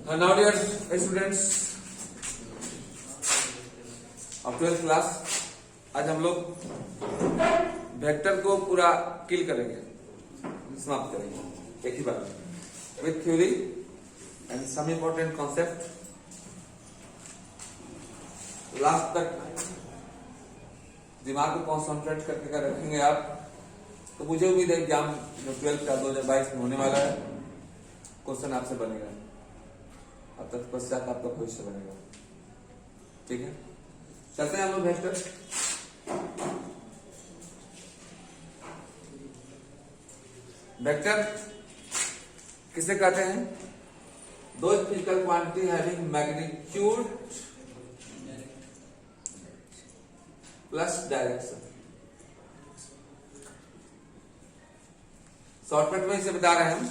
Now dear students of 12th class, आज हम लोग वेक्टर को पूरा किल करेंगे, समाप्त करेंगे एक ही बार with theory and some important concept. Last तक दिमाग को कॉन्सेंट्रेट करके रखेंगे आप, तो मुझे उम्मीद है एग्जाम जो 12th का 2022 में होने वाला है क्वेश्चन आपसे बनेगा, अब तत्पश्चात आपका भविष्य बनेगा। ठीक है, चलते हैं हम लोग वेक्टर। वेक्टर किसे कहते हैं? दो physical quantity having magnitude plus direction. Shortcut में इसे बता रहे हैं हम,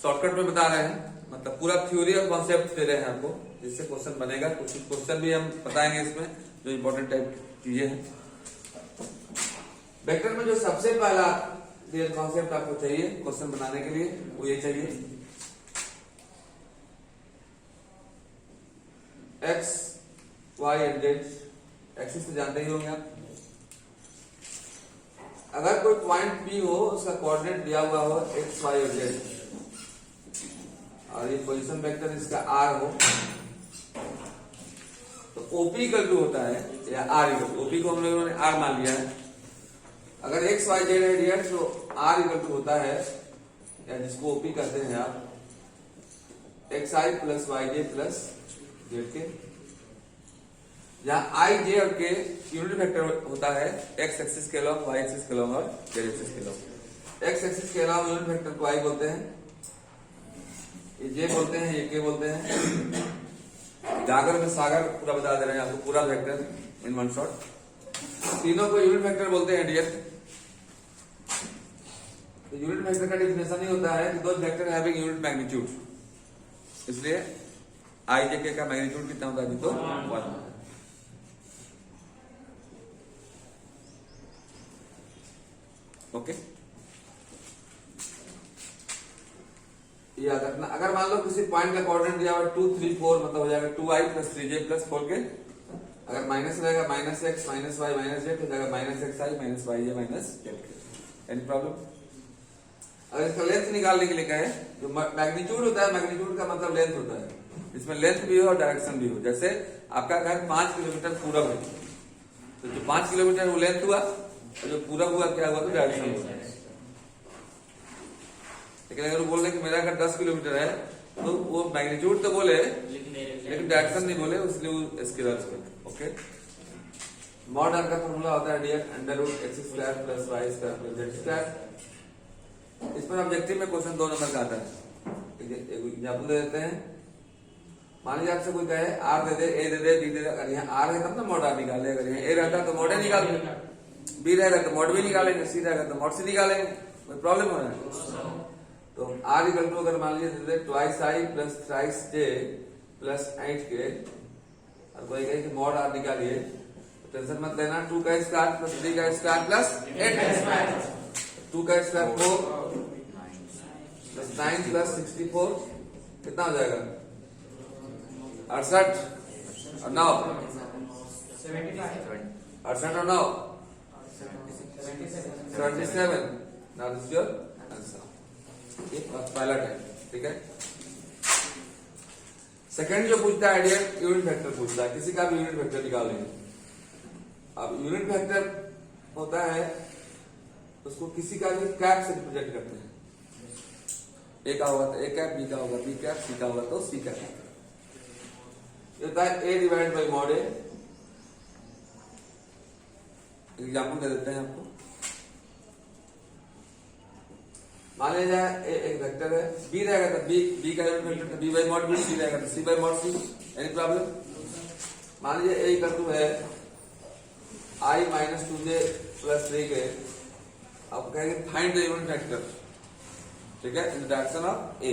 शॉर्टकट में बता रहे हैं, मतलब पूरा थ्योरी और कॉन्सेप्ट दे रहे हैं आपको, जिससे क्वेश्चन बनेगा। कुछ क्वेश्चन भी हम बताएंगे इसमें जो इंपॉर्टेंट टाइप चीजें हैं। वेक्टर में जो सबसे पहला कॉन्सेप्ट आपको चाहिए क्वेश्चन बनाने के लिए, वो ये चाहिए x y and z. Axis तो जानते ही होंगे आप। अगर कोई पॉइंट पी हो, उसका कोऑर्डिनेट दिया हुआ हो एक्स वाई और जेड, और ये पोजीशन वेक्टर इसका आर हो, तो ओपी इक्वल टू होता है, या आर इक्वल टू, ओपी को हम लोगों ने आर मान लिया है। अगर एक्स वाई जेड है डियर, तो आर इक्वल टू होता है, या जिसको ओपी कहते हैं आप, एक्स आई प्लस वाई जे प्लस जेड के, जहां आई जे और के यूनिट वेक्टर होता है एक्स एक्सिस के अलॉन्ग, वाई एक्सिस के अलॉन्ग और जेड एक्सिस के अलॉन्ग। एक्स एक्सिस के अलॉन्ग यूनिट वेक्टर को आई बोलते हैं, ये जे बोलते हैं, ये के बोलते हैं। जागर में सागर पूरा बता दे रहे हैं आपको, पूरा वेक्टर इन वन शॉट। तीनों को यूनिट वेक्टर बोलते हैं डियर। तो यूनिट वेक्टर का डेफिनेशन ही होता है कि दो वेक्टर हैविंग यूनिट मैग्नीट्यूड, इसलिए आई जे के का मैग्नीट्यूड कितना होता है जी? तो 1। ओके, याद रखना। अगर मान लो किसी पॉइंट का कोऑर्डिनेट दिया हुआ 2 3 4, मतलब हो जाएगा 2i प्लस 3j प्लस 4 के। अगर माइनस रहेगा minus x minus y minus z, हो जाएगा minus x i minus y j minus z के। Any problem? अगर इसका लेंथ निकालने के लिए कहे, जो मैग्नीट्यूड होता है, मैग्नीट्यूड का मतलब लेंथ होता है, इसमें लेंथ भी हो और डायरेक्शन भी हो। जैसे आपका घर 5 किलोमीटर पूरब है, तो जो 5 किलोमीटर वो लेंथ हुआ, और जो पूरब हुआ क्या हुआ? तो डायरेक्शन हुआ। लेकिन अगर वो बोल रहे कि मेरा घर 10 किलोमीटर है, तो वो मैग्नीट्यूड तो बोले लेकिन डायरेक्शन नहीं बोले, इसलिए वो स्केलर पे। ओके, मॉड आर का फॉर्मूला होता है dear under root x square plus Y square plus Z square. इस पर ऑब्जेक्टिव में क्वेश्चन 2 नंबर का आता है। ठीक है, एक एग्जाम्पल दे देते हैं। मान लीजिए आपसे कोई कहे are they they, A they they, B दे दे। अगर यहाँ आर है तब ना मॉड आर निकाले, अगर यहाँ ए रहता तो मॉड ए निकाल, बी रहेगा तो मॉड बी निकालेंगे, सी रहेगा तो मॉड सी निकालेंगे। कोई प्रॉब्लम हो रहा है? तो आर इक्वल टू अगर मान लीजिए twice I plus thrice J plus 8 के, और कोई कहे कि मॉड आर निकालिए, तो टेंशन मत लेना। 2 का स्क्वायर प्लस 3 का स्क्वायर प्लस 8 का स्क्वायर, 2 का स्क्वायर 4 प्लस 9 प्लस 64, कितना हो जाएगा? 68 और 9, 68 और 9 77। Now this your answer. ये पहला टाइप। ठीक है, सेकंड जो पूछता है डियर, यूनिट वेक्टर पूछता है, किसी का भी यूनिट वेक्टर निकालेंगे। अब यूनिट वेक्टर होता है, उसको किसी का भी कैप से रिप्रेजेंट करते हैं। ए का होगा तो ए कैप, बी का होगा बी कैप, सी का होगा तो सी कैप। ये होता है A divide by mod A. Example दे देते हैं आपको। मान लीजिए एक वेक्टर है, बी रहेगा तो बी का यूनिट वेक्टर तो B by mod B, C रहेगा तो C by mod C. Any problem? मान लीजिए ए इक्वल टू है आई माइनस 2j प्लस 3 के। आप कहेंगे फाइंड द यूनिट वेक्टर, ठीक है, इन द डायरेक्शन ऑफ ए।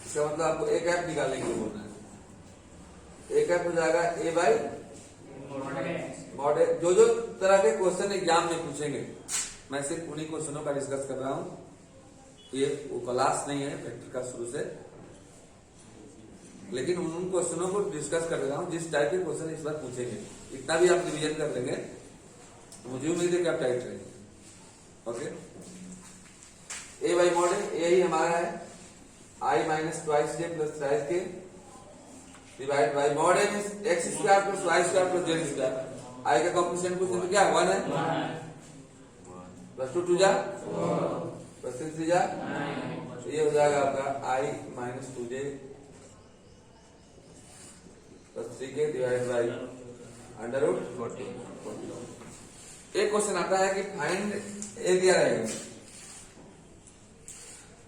इसका मतलब आपको ए कैप निकालने के लिए बोलना है। ए कैप हो जाएगा ए बाई मॉड ए। जो जो तरह के क्वेश्चन एग्जाम में पूछेंगे, मैं सिर्फ उन्हीं क्वेश्चनों का डिस्कस कर रहा हूं। ये वो क्लास नहीं है वेक्टर का शुरू से, लेकिन उन क्वेश्चनों को डिस्कस कर रहा हूँ जिस टाइप के क्वेश्चन इस बार पूछेंगे। इतना भी आप रिवीजन कर लेंगे तो मुझे उम्मीद है कि आप टाइट रहेंगे। ओके, ए बाई मॉड है, ए ही हमारा है I minus twice J plus thrice K divide by mod है X square plus Y square plus Z square. I का कॉम्पोनेंट क्वेश्चन में क्या 1 है, प्लस 2 2 जा प्लस 3 3 जा, तो ये हो जाएगा आपका I minus 2j plus 3k divide by under root 40। एक क्वेश्चन आता है कि फाइंड ए दिया रहेगा,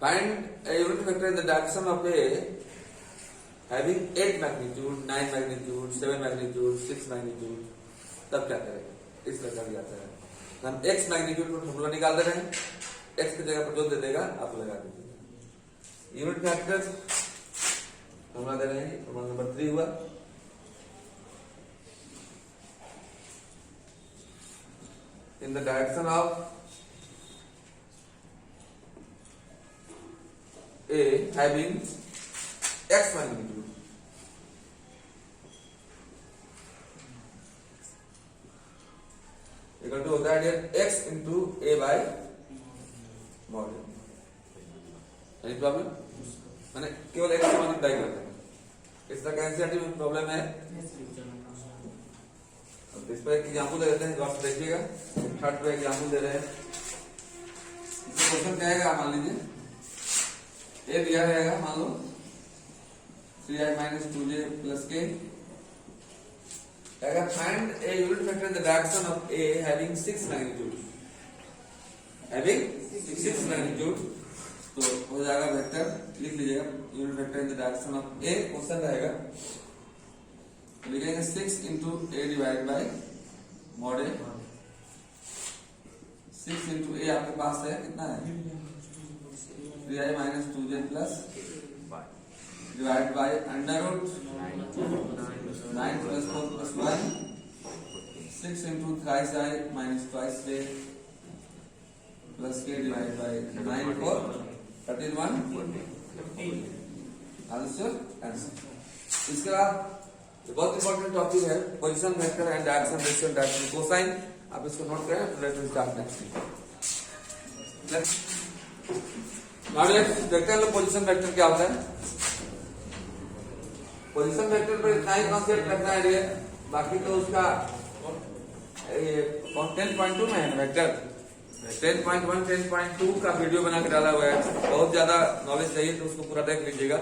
find a unit vector in the direction of A having 8 magnitude 9 magnitude 7 magnitude 6 magnitude. तब क्या करेगा, इस प्रकार दिया जाता है। हम एक्स मैग्नीट्यूड को फॉर्मूला निकाल दे रहे हैं, एक्स की जगह पर जो दे देगा आप लगा दीजिए। यूनिट वेक्टर फॉर्मूला दे रहे हैं, फॉर्मूला नंबर 3 हुआ। In the direction of A having x magnitude, equal to होता है x into a by mod. Any problem, मैंने केवल एक्स से मल्टीप्लाई करते हैं। इस तरह का एनसीईआरटी में प्रॉब्लम है। तो इस पर एक एग्जाम्पल दे देते हैं, गौर से देखिएगा। थर्ड पे एग्जाम्पल दे रहे हैं। इसमें क्वेश्चन क्या आएगा, मान लीजिए ए दिया रहेगा, मान लो 3i minus 2j plus K. अगर find a unit vector in the direction of A having 6 magnitude, having 6 magnitude, तो हो जाएगा वेक्टर, लिख लीजिएगा unit vector in the direction of A. Question रहेगा, लिखेंगे 6 into A divide by mod A. 6 into A आपके पास है, कितना है 3i minus 2j plus divide by under root 9 plus 4 plus 1। 6 into thrice I minus twice K plus के divide by 9 4 31 answer. इसके बाद बहुत इंपॉर्टेंट टॉपिक है position vector and direction ratio and direction cosine. आप इसको नोट करें। Let's start next. Now let's देखते हैं पोजीशन वेक्टर क्या होता है। पोजीशन वेक्टर पर इतना ही कॉन्सेप्ट रखना है, बाकी तो उसका 10.2 में है वेक्टर। 10.1 10.2 का वीडियो बना के डाला हुआ है। बहुत ज्यादा नॉलेज चाहिए तो उसको पूरा देख लीजिएगा।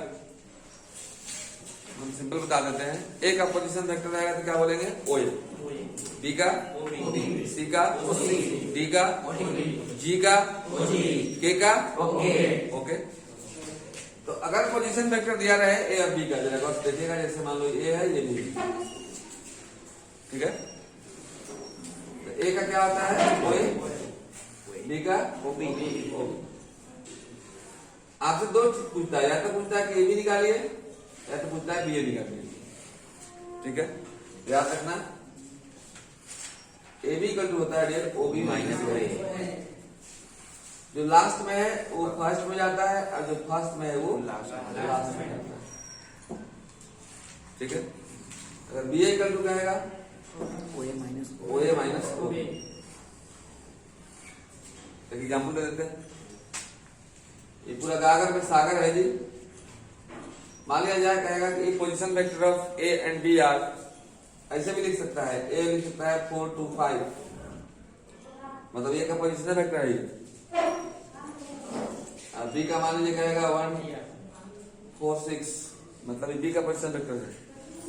हम सिंपल बता देते हैं। ए का पोजीशन वेक्टर रहेगा तो क्या बोलेंगे, ओ ए। बी का सी का डी का जी का के का ओके। तो अगर पोजीशन वेक्टर दिया रहे ए और बी का, जरा गौर से देखिएगा। जैसे मान लो ए है, ये बी, ठीक है। तो ए का क्या होता है, ओ ए, बी का ओ बी। आपसे दो चीज पूछता है, या तो पूछता है कि ए बी निकालिए, या तो पूछता है बी ए निकालिए, ठीक है। याद रखना ए बी इक्वल टू होता है डियर ओ बी माइनस ए। जो लास्ट में है वो फर्स्ट में जाता है, और जो फर्स्ट में है वो लास्ट में जाता है, ठीक है। अगर बी इक्वल टू कहेगा ओ ए माइनस ओ। एक एग्जाम्पल दे देते हैं। ये पूरा गागर में सागर है जी। मान लिया जाए, कहेगा कि position vector of a and b are, ऐसे भी लिख सकता है। ए लिख सकता है 4 2 5, मतलब ये का पोजीशन वेक्टर है। बी का मान लीजिए कहेगा 1 4 6, मतलब बी का पोजीशन वेक्टर है।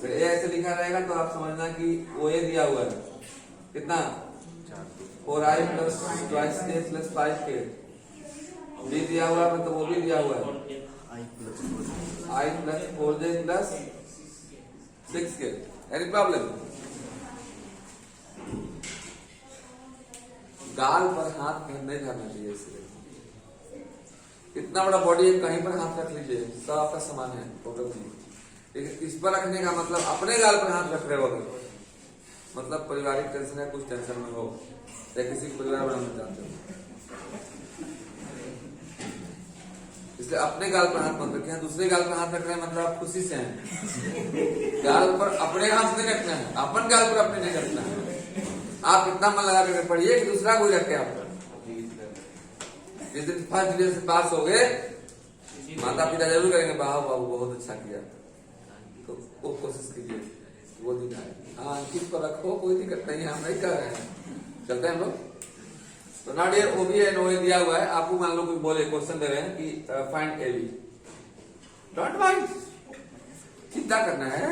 फिर ए ऐसे लिखा रहेगा तो आप समझना कि ओ ए दिया हुआ है कितना 4i plus twice K plus 5k। B दिया हुआ है मतलब वो भी दिया हुआ है I plus 4j plus 6k। Any problem? गाल पर हाथ नहीं धरना चाहिए। इसलिए इतना बड़ा बॉडी है, कहीं पर हाथ रख लीजिए, सब आपका सामान है टोटल चीज। लेकिन इस पर रखने का मतलब अपने गाल पर हाथ रख रहे हो, मतलब पारिवारिक टेंशन है, कुछ टेंशन में हो या किसी को परिवार बनाना चाहते हो। इस इसलिए अपने गाल पर हाथ मत रखें, दूसरे गाल पर हाथ रख रहे हैं मतलब आप खुशी से हैं। गाल पर अपने हाथ नहीं रखना है, अपन गाल पर अपने नहीं रखना है। आप इतना मन लगा करके पढ़िए कि दूसरा कोई रखे आप। जिस दिन फर्स्ट डिवीजन से पास हो गए माता पिता जरूर करेंगे वाह बाबू बहुत अच्छा किया, तो वो कोशिश कीजिए वो दिन आए। हाँ अंकित को रखो, कोई दिक्कत नहीं है, हम नहीं कर रहे हैं, चलते हैं हम लोग। तो नॉट हियर ओबी एंड ओए दिया हुआ है, आपको मान लो कोई बोले क्वेश्चन दे रहे हैं कि फाइंड एबी, डोंट माइंड, चिंता करना है।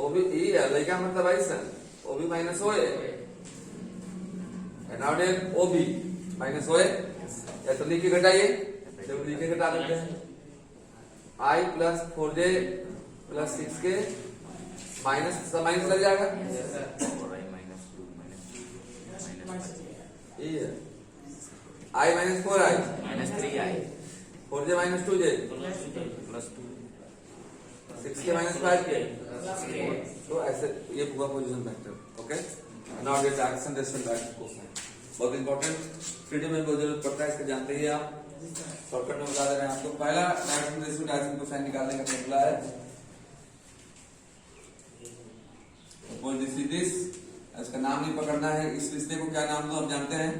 ओबी ई लड़का मतलब ऐसा ओबी माइनस ओए, नॉट हियर ओबी माइनस ओए, या तो लिख के घटाइए, जब लिख के घटा देते हैं आई plus 4j plus 6k minus लग जाएगा, I minus 4i minus 3i 4j minus 2j plus 2 6k minus 5k। तो ऐसे ये हुआ position vector. Okay, now get direction ratio direction cosine, बहुत इंपॉर्टेंट, फ्रीडम में बहुत जरूरत पड़ता है, इसको जानते ही आप। शॉर्टकट में बता दे रहे हैं आपको। पहला डायरेक्शन रेशियो डायरेक्शन कोसाइन निकालने का फॉर्मूला है, सपोज दिस इज दिस, इसका नाम नहीं पकड़ना है, इस रिश्ते को क्या नाम दो आप जानते हैं,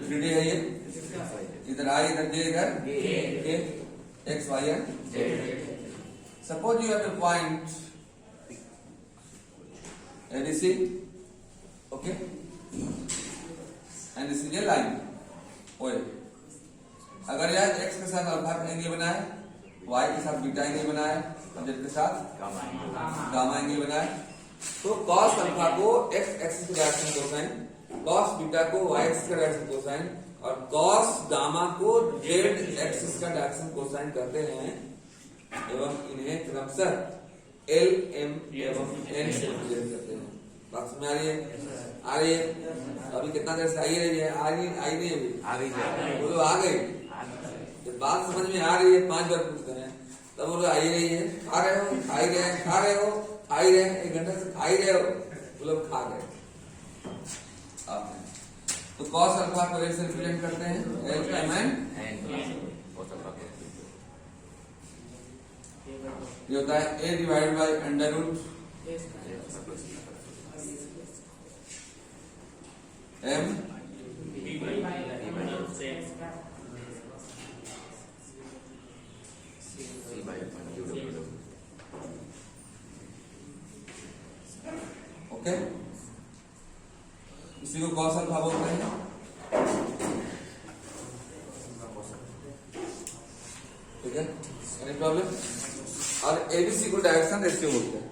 3D है ये, इधर आई इधर जे इधर के, एक्स वाई है। Suppose you have a point ABC, okay, and this is a line OA। अगर यार x के साथ अल्फा का एंगल बना है, y के साथ बीटा एंगल बना है, और z के साथ गामा एंगल बना है, तो cos अल्फा को x एक्सिस का डायरेक्शन कोसाइन, cos बीटा को y एक्सिस का डायरेक्शन कोसाइन, और cos गामा को z एक्सिस का डायरेक्शन कोसाइन करते हैं, एवं इन्हें क्रमशः L M एवं N से रिप्रेजेंट करते हैं। बात समझ आ रही है? आ रही है? अभी कितना देर से आई रही है, आई नहीं अभी आ गई, बोलो आ गई। जब बात समझ में आ रही है 5 बार पूछते हैं तब बोलो आई रही है, खा रहे हो, खा ही रहे हैं, खा रहे हो, खा ही रहे हैं, 1 घंटे से खा ही रहे हो, बोलो खा गए आपने। तो cos अल्फा को L से रिप्रेजेंट करते हैं, L M N, ये होता है a divide by under root m okay, इसी को cos अल्फा बोलते हैं। ठीक है, एनी प्रॉब्लम? और एबीसी को डायरेक्शन रेशियो बोलते हैं।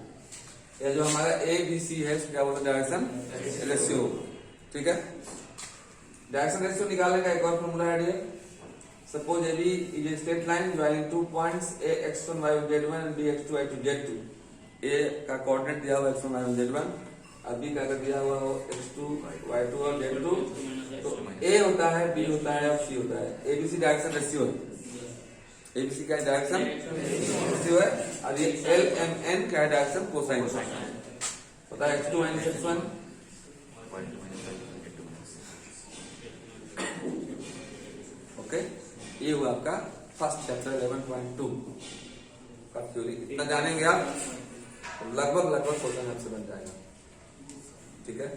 ये जो हमारा एबीसी है इसको क्या बोलते हैं, डायरेक्शन रेशियो। ठीक है, डायरेक्शन रेशियो निकालने का एक और फॉर्मूला है dear. Suppose AB is a straight line joining 2 points A x1 y1 z1 and b x2 y2 z2। A का कोऑर्डिनेट दिया हुआ x1 y1 z1, और b का दिया हुआ हो x2 y2 और z2। तो a होता है, b होता है और c होता है। एबीसी डायरेक्शन रेशियो है, एबीसी का डायरेक्शन रेशियो है, और ये एल एम एन का डायरेक्शन कोसाइन होता है, x2 माइनस x1। ओके, ये हुआ आपका फर्स्ट चैप्टर 11.2 का थ्योरी। इतना जानेंगे आप लगभग क्वेश्चन आपसे बन जाएगा। ठीक है,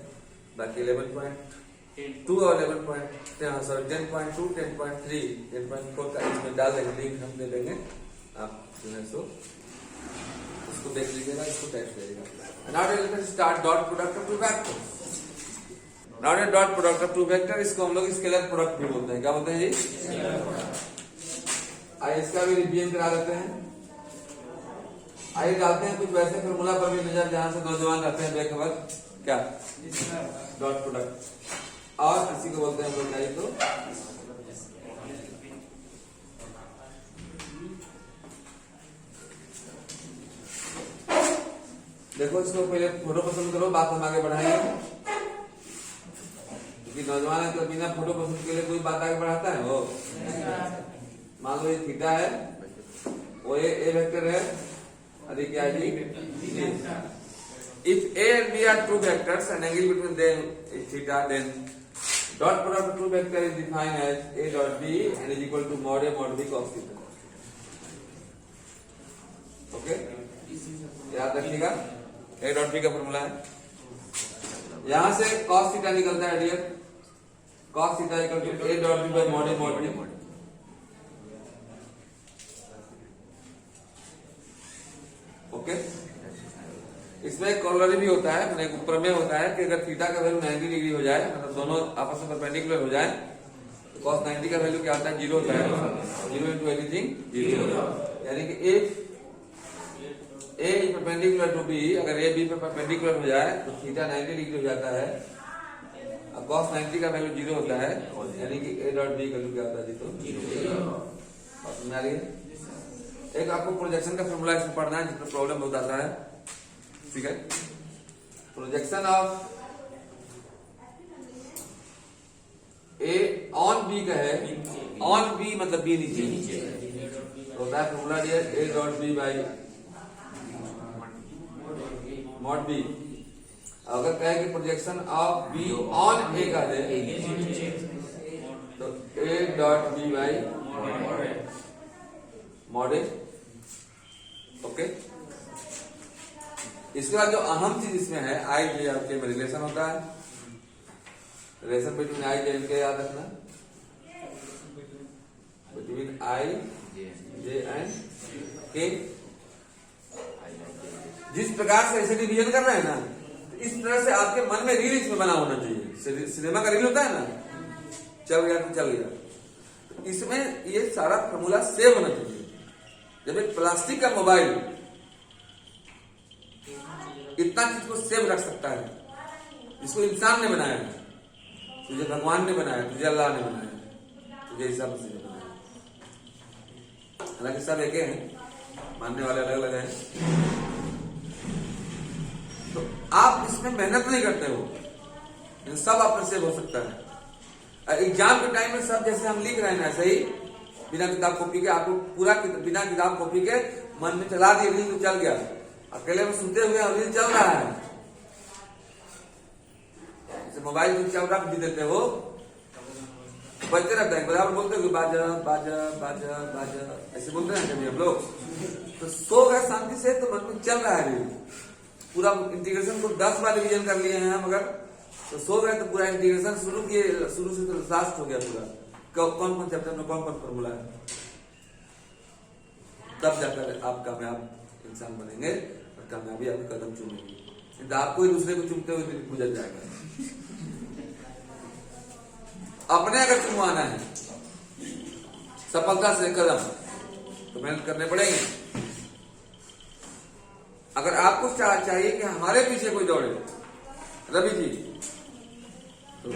बाकी 11.2 और 10.2 10.3 10.4 का इसमें डाल देंगे, लिंक हम दे देंगे, आप जो है सो इसको देख लीजिएगा, इसको टेस्ट लीजिएगा। Now let us start dot product of two vector. Now let dot product of two vector, इसको हम लोग स्केलर प्रोडक्ट भी बोलते हैं। क्या बोलते हैं जी? आइए इसका भी रिवीजन करा देते हैं। आइए डालते हैं कुछ वैसे फॉर्मूला पर भी नजर जहां से नौजवान रहते हैं बेखबर। क्या डॉट प्रोडक्ट, और इसी को बोलते हैं हम लोग चाहिए तो देखो, इसको पहले फोटो पसंद करो, बात हम आगे बढ़ाएंगे, क्योंकि नौजवान है तो बिना फोटो पसंद के लिए कोई बात आगे बढ़ाता है वो। मान लो ये थीटा है, वो ए वेक्टर है, अरे क्या है जी? If A and B are two vectors and angle between them is theta, then dot product two vector is defined as a dot b and is equal to mod A mod b cos theta. Okay, याद रखिएगा a dot b का formula है। यहां से cos theta निकलता है dear, cos theta equal to a dot b by mod A mod b. Okay, इसमें एक कॉलरी भी होता है, मैंने एक प्रमेय होता है कि अगर थीटा का वैल्यू 90 डिग्री हो जाए, मतलब दोनों आपस में परपेंडिकुलर हो जाए, तो cos 90 का वैल्यू क्या आता है, 0 होता है। 0 into anything 0, यानी कि if A is perpendicular to B, अगर A B पे परपेंडिकुलर हो जाए तो थीटा 90 डिग्री हो जाता है। अब cos 90 का वैल्यू 0 होता है, यानी कि A डॉट B का वैल्यू क्या होता है जी, तो 0। बात समझ आ रही है? एक आपको प्रोजेक्शन का फॉर्मूला इसमें पढ़ना है, जिसमें प्रॉब्लम बहुत आता है। ठीक है, projection of a on b का है, ऑन बी मतलब बी नीचे होता है फॉर्मूला दिया a dot b by mod b. अगर कहे कि projection of b on a का है तो a dot b by mod a. Okay, इसके बाद जो अहम चीज इसमें है आई जे आपके में रिलेशन होता है, relation between I J and के याद रखना, बिटवीन आई जे एंड के। जिस प्रकार से ऐसे डिवीजन कर रहे हैं ना, तो इस तरह से आपके मन में रील इसमें बना होना चाहिए। सिनेमा का रील होता है ना, चल गया तो चल गया, तो इसमें ये सारा फॉर्मूला सेव होना चाहिए। जब एक प्लास्टिक का मोबाइल इतना चीज को सेव रख सकता है, इसको इंसान ने बनाया है, तुझे भगवान ने बनाया, तुझे अल्लाह ने बनाया, तुझे ईसा मसीह ने बनाया। हालांकि सब एक हैं, मानने वाले अलग अलग हैं, तो आप इसमें मेहनत नहीं करते हो, सब आप में सेव हो सकता है। एग्जाम के टाइम में सब जैसे हम लिख रहे हैं ना, ऐसे ही बिना किताब कॉपी के आपको पूरा बिना किताब कॉपी के मन में चला दिए, रील तो चल गया, अकेले में सुनते हुए रील चल रहा है। जैसे मोबाइल तुम चल रख भी देते हो, बजते रहता है, बराबर बोलते हो बाजा बाजा बाजा बाजा, ऐसे बोलते हैं कभी हम लोग। तो सो गए शांति से, तो मन में चल रहा है रील, पूरा इंटीग्रेशन को 10 बार रिवीजन कर लिए हैं हम, अगर तो सो गए तो पूरा इंटीग्रेशन शुरू किए, शुरू से तो लास्ट हो गया पूरा, कौन कौन चैप्टर में कौन कौन फॉर्मूला है, तब जाकर आप कामयाब इंसान बनेंगे और कामयाबी आपके कदम चूमेंगे। तो आपको ही दूसरे को चूमते हुए गुजर जाएगा। अपने अगर चुमवाना है सफलता से कदम, तो मेहनत करने पड़ेंगे। अगर आपको चाहिए कि हमारे पीछे कोई दौड़े रवि जी, तो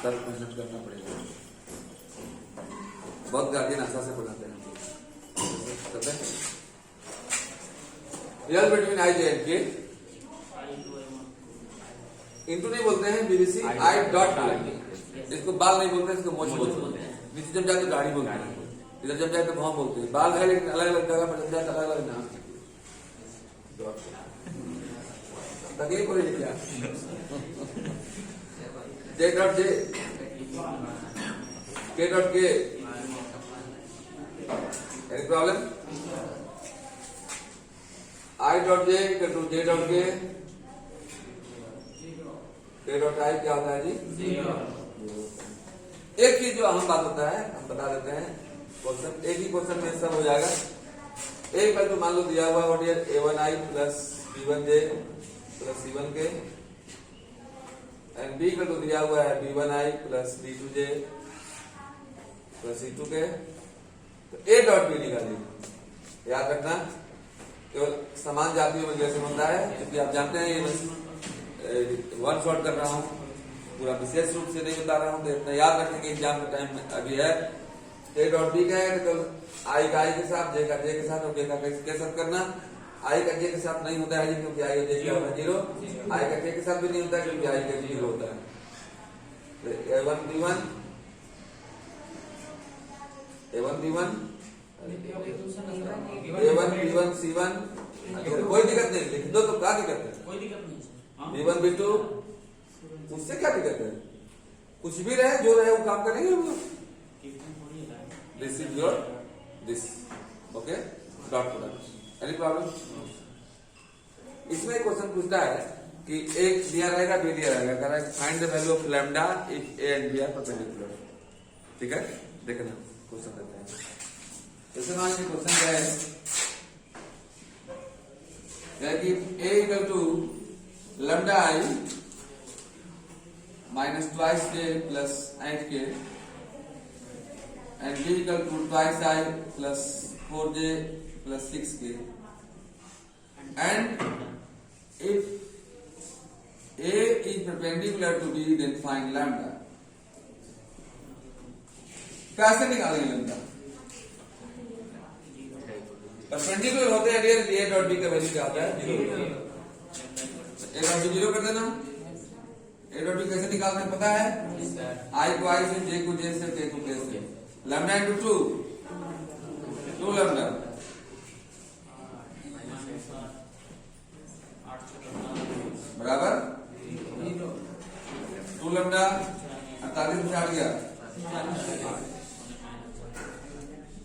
सर मेहनत करना पड़ेगा। बहुत गार्जियन आशा से पढ़ाते हैं, real between I J and के, इंटू नहीं बोलते हैं, बीबीसी आई डॉट, इसको बाल नहीं बोलते, इसको मोच बोलते हैं। नीचे जब जाए तो गाड़ी बोलते हैं, इधर जब जाए तो भाव बोलते हैं। बाल है लेकिन अलग अलग जगह पर जब जाए तो अलग अलग नाम। तकलीफ हो रही क्या? J dot J, k dot k, any problem? I dot j to j dot k dot i क्या होता है जी? एक ही जो अहम बात होता है हम बता देते हैं, क्वेश्चन एक ही क्वेश्चन में सब हो जाएगा। एक बार तो मान लो दिया हुआ what is a1i plus b1j plus c1k, and b का तो दिया हुआ है b1i plus b2j plus c2k, तो a डॉट b निकालिए। याद रखना केवल समान जातियों में जैसे होता है, क्योंकि आप जानते हैं ये वन शॉट कर रहा हूं, पूरा विशेष रूप से नहीं बता रहा हूं, तो इतना याद रखने के एग्जाम का टाइम अभी है। ए डॉट बी का है तो आई का आई के साथ, जे का जे के साथ और जे का के साथ करना। आई का जे के साथ नहीं होता है क्योंकि आई और जे क्या होता है 0, आई का जे के साथ भी नहीं होता है क्योंकि आई का 0 होता है। तो A1 B1 A1 B1 A1 B1 C1, कोई दिक्कत नहीं, लिख दो तो क्या दिक्कत है? कोई दिक्कत नहीं। B1 B2 उससे क्या दिक्कत है? कुछ भी रहे जो रहे वो काम करेंगे हम लोग। This is your this, okay, dot product. Any problem? इसमें क्वेश्चन पूछता है कि एक दिया रहेगा, बी दिया रहेगा, कह रहा है find the value of lambda if a and b are perpendicular. ठीक है, देखना क्वेश्चन देते हैं। जैसे मान लीजिए क्वेश्चन क्या है कि A equal to lambda I minus twice K plus 8 K and b equal to twice I plus 4j plus 6k, and if A is perpendicular to B then find lambda। कैसे निकालेंगे lambda? Perpendicular होते हैं dear, A dot B का value क्या आता है? 0। A dot B 0 कर देना। A डॉट B कैसे निकालना है पता है? I को I से, J को J से, K को K से। लैम्डा इंटू 2 लैम्डा बराबर 2 लैम्डा 48 में छाड़ गया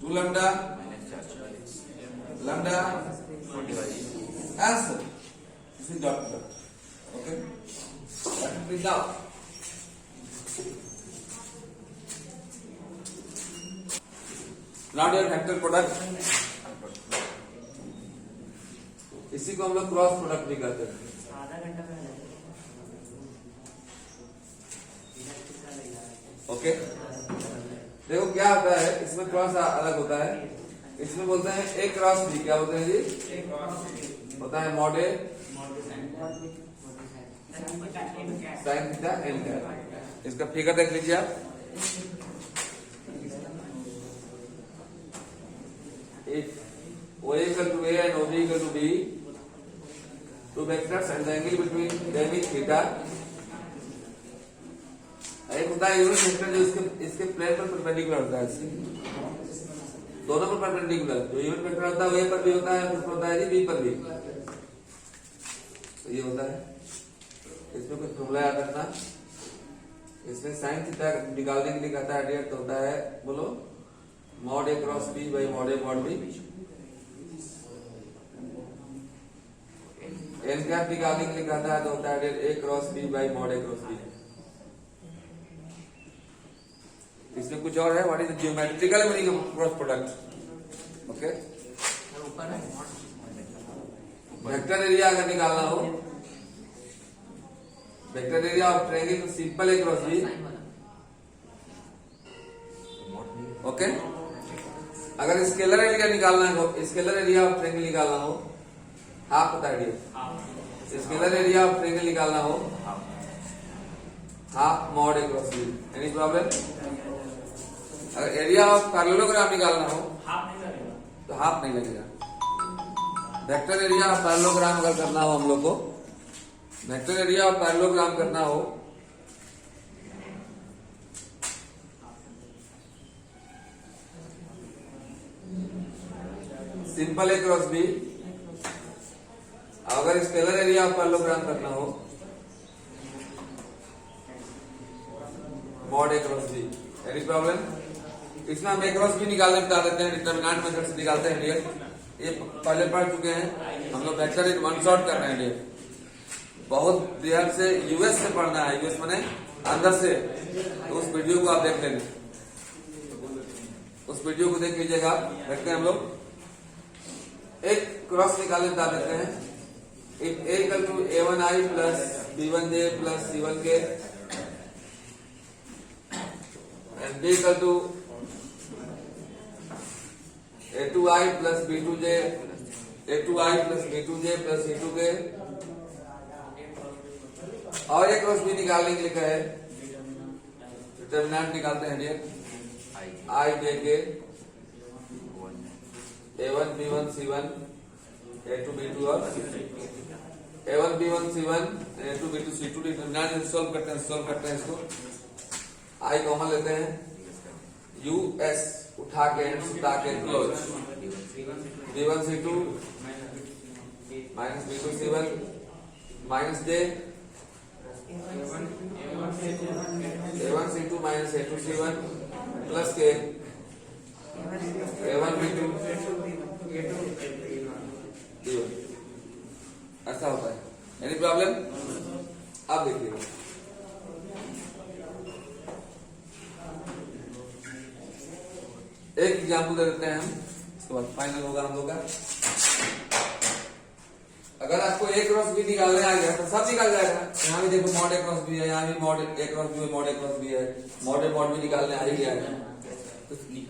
2 lambda lambda 45 this is dot product, okay. Please now not your vector product, इसी को हम लोग क्रॉस प्रोडक्ट भी कहते हैं। ओके, देखो क्या होता है इसमें, क्रॉस अलग होता है। इसमें बोलते हैं ए क्रॉस बी, क्या बोलते हैं जी? होता है मॉड ए साइन थीटा एन कैप। इसका फिगर देख लीजिए आप। If O equal to A and OB equal to B, two vectors and the angle between them is theta। एक होता है यूनिट वेक्टर जो इसके प्लेन पर परपेंडिकुलर होता है, दोनों पर परपेंडिकुलर। जो यूनिट वेक्टर होता है A पर भी होता है, किस पर होता है जी? B पर भी। तो ये होता है, इसमें कुछ फॉर्मूला याद रखना। इसमें साइन थीटा निकालने के लिए कहता है डियर, तो होता है बोलो mod A cross B by mod A mod B. N cap निकालने के लिए कहता है तो होता है A cross B by mod A cross B. इसमें कुछ और है, what is the geometrical meaning of cross product, okay. Vector area अगर निकालना हो, vector area of triangle simple A cross B, okay. अगर स्केलर एरिया निकालना हो, स्केलर एरिया ऑफ ट्रायंगल निकालना हो, हाफ होता है dear. Scalar area of triangle निकालना हो, हाफ मॉड ए क्रॉस बी। Any problem? अगर एरिया ऑफ पैरेललोग्राम निकालना हो तो हाफ नहीं लगेगा। वेक्टर एरिया ऑफ पैरेललोग्राम अगर करना हो हम लोग को, वेक्टर एरिया ऑफ पैरेललोग्राम करना हो सिंपल ए क्रॉस बी, अगर स्केलर एरिया ऑफ पैरेललोग्राम करना हो मॉड ए क्रॉस बी। Any problem? इसमें हम ए क्रॉस बी निकालने बता देते हैं, डिटरमिनेंट मेथड से निकालते हैं डियर। ये पहले पढ़ चुके हैं हम लोग, वेक्टर इन वन शॉट कर रहे हैं डियर। बहुत देर से यूएस से पढ़ना है, यूएस माने अंदर से, तो उस वीडियो को आप देख लेंगे, उस वीडियो को देख लीजिएगा। देखते हैं हम लोग एक क्रॉस निकालने बता देते हैं। If a equal to a1i plus b1j plus c1k and b equal to a2i plus b2j, a2i plus b2j plus c2k, और एक क्रॉस भी निकालने के लिए कहे, डिटरमिनेंट निकालते हैं dear. i j k a1 b1 c1 a2 b2 और a1 b1 c1 a2 b2 c2। Determinant solve करते हैं इसको। i कॉमन लेते हैं, us उठा के सुटा के close, b1 c2 minus b2 c1 minus j A1C2 minus A2C1 plus K A1B2 D1 ऐसा होता है। Any problem? अब देखिए एक एग्जाम्पल दे देते हैं हम, उसके बाद फाइनल होगा हम लोग का। अगर आपको A क्रॉस B निकालने आ गया तो सब निकाल जाएगा। यहाँ भी देखो मॉड A क्रॉस B है, यहाँ भी मॉड A क्रॉस B है, मॉड A क्रॉस B है, मॉड A मॉड B निकालने आ ही गया है।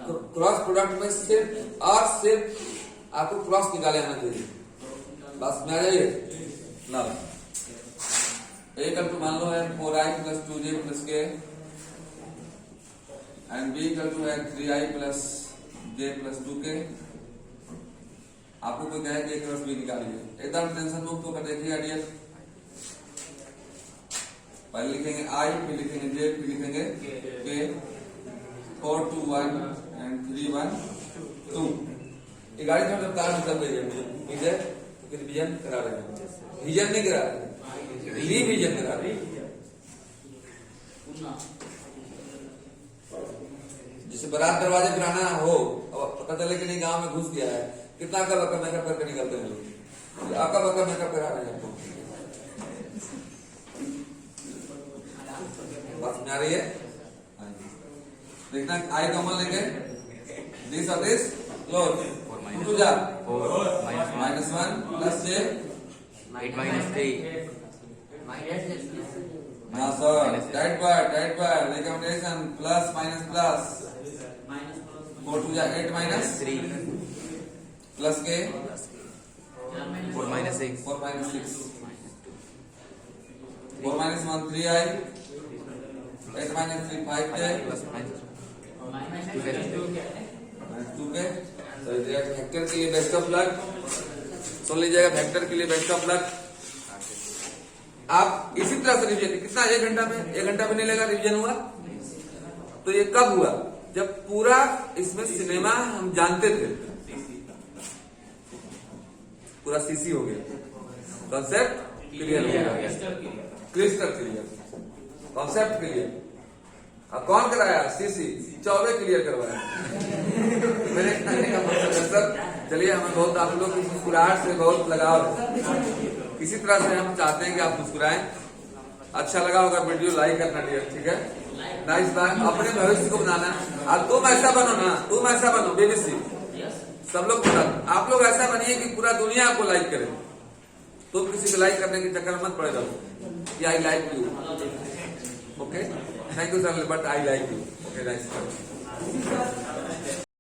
तो क्रॉस प्रोडक्ट में सिर्फ आपको क्रॉस निकाले आना चाहिए। बस में आ जाइए ना। A इक्वल टू मान लो है 4i plus 2j plus k and B equal to है 3i plus j plus 2k। आपको कोई कहे कि A क्रॉस B निकालिए, एकदम टेंशन मुक्त होकर देखिए डियर। पहले लिखेंगे I, फिर लिखेंगे J, फिर लिखेंगे K। 4 2 1 एंड 3 1 2। ये गाड़ी थोड़ा कार निकल रही है मुझे रिवीजन करा रहे हैं, विजन नहीं करा रहे, रिवीजन करा रहे। जिसे बारात दरवाजे पर आना हो और पता चले कि नहीं गांव में घुस गया है, कितना का बक्का मेकअप करके निकलते हैं लोग, आपका बक्का मेकअप करा रहे हैं आपको। बात समझ आ रही है? देखना आई कॉमन लेंगे, दिस और दिस क्लोज, टू जा 4 माइनस 1 प्लस j 8 minus 3 हाँ सर राइट पर रिकमेंडेशन प्लस माइनस प्लस 4 2 जा 8 माइनस 3 प्लस के 4 minus 6 4 minus 6 4 minus 1 3i 8 minus 3 5j plus minus 2 2 के। तो वेक्टर के लिए बेस्ट ऑफ लक, सुन लीजिएगा, वेक्टर के लिए बेस्ट ऑफ लक। आप इसी तरह से रिवीजन कितना 1 घंटा में नहीं लगा रिवीजन हुआ। तो ये कब हुआ? जब पूरा इसमें सिनेमा हम जानते थे, पूरा सीसी हो गया, कॉन्सेप्ट क्लियर हो गया, क्रिस्टल क्लियर, कॉन्सेप्ट क्लियर। अब कौन कराया? सीसी चौबे क्लियर करवाया। मेरे कहने का मतलब है सर, चलिए हमें बहुत आप लोग की मुस्कुराहट से बहुत लगाव है, किसी तरह से हम चाहते हैं कि आप मुस्कुराएं। अच्छा लगा होगा वीडियो लाइक करना डियर, ठीक है ना। इस बार अपने भविष्य को बनाना, अब तुम ऐसा बनो ना, तुम ऐसा बनो BBC सब लोग बता, आप लोग ऐसा बनिए कि पूरा दुनिया आपको लाइक करे। तुम किसी को लाइक करने के चक्कर मत पड़े रहो कि I like you, okay thank you sir but I like you, okay nice.